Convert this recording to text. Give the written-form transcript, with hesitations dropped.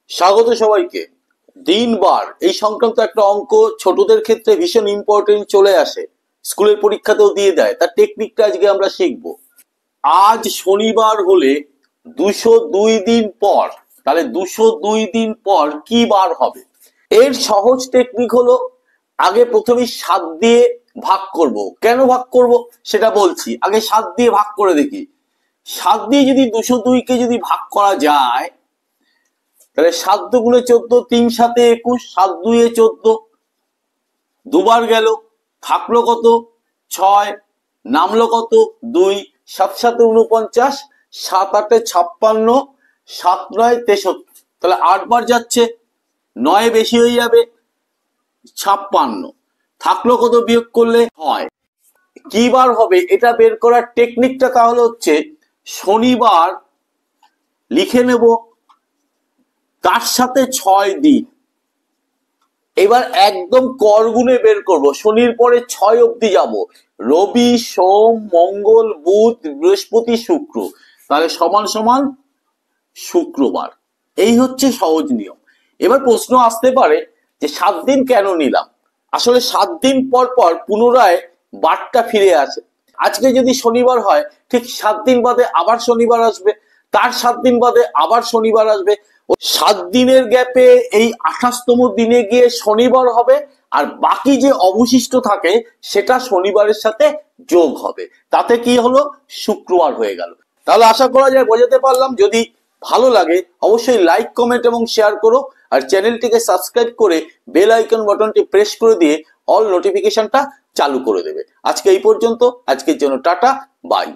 স্বাগত সবাইকে। দিন বার এই সংক্রান্ত একটা অঙ্ক ছোটদের ক্ষেত্রে ভীষণ ইম্পর্টেন্ট চলে আসে, স্কুলের পরীক্ষাতেও দিয়ে দেয়। তার টেকনিকটা আজকে আমরা শিখবো। আজ শনিবার হলে 202 দিন পর, তাহলে 202 দিন পর কি বার হবে? এর সহজ টেকনিক হলো, আগে প্রথমে 7 দিয়ে ভাগ করব। কেন ভাগ করব সেটা বলছি, আগে 7 দিয়ে ভাগ করে দেখি। 7 দিয়ে যদি 202 কে যদি ভাগ করা যায়, তাহলে 7 দুগুণে 14, 3 7 21, 7 2 14, দুবার গেল, থাকলো কত 6, নামলো কত 2, 7 7 49, 7 8 56, 7 9 63, তাহলে 8 বার যাচ্ছে, 9 বেশি হয়ে যাবে 56, থাকলো কত বিয়োগ করলে হয়। কি বার হবে এটা বের করার টেকনিকটা তাহলে হচ্ছে, শনিবার লিখে নেব, তার সাথে 6 দিন। এবার একদম করগুনে বের করব, শনির পরে 6 অব্দি যাব, রবি সোম মঙ্গল বুধ বৃহস্পতি শুক্র, তাহলে সমান সমান শুক্রবার। এই হচ্ছে সহজ নিয়ম। এবার প্রশ্ন আসতে পারে যে 7 দিন কেন নিলাম? আসলে 7 দিন পর পর পুনরায় বারটা ফিরে আসে। আজকে যদি শনিবার হয়, ঠিক 7 দিন বাদে আবার শনিবার আসবে, তার 7 দিন বাদে আবার শনিবার আসবে। 7 দিনের গ্যাপে এই 28তম দিনে গিয়ে শনিবার হবে, আর বাকি যে অবশিষ্ট থাকে সেটা শনিবারের সাথে যোগ হবে। তাতে কি হলো? শুক্রবার হয়ে গেল। তাহলে আশা করা যায় বোঝাতে পারলাম। যদি ভালো লাগে অবশ্যই লাইক কমেন্ট এবং শেয়ার করো, আর চ্যানেলটিকে সাবস্ক্রাইব করে বেল আইকন বাটনটি প্রেস করে দিয়ে অল নোটিফিকেশনটা চালু করে দেবে। আজকে এই পর্যন্ত, আজকের জন্য টাটা, বাই।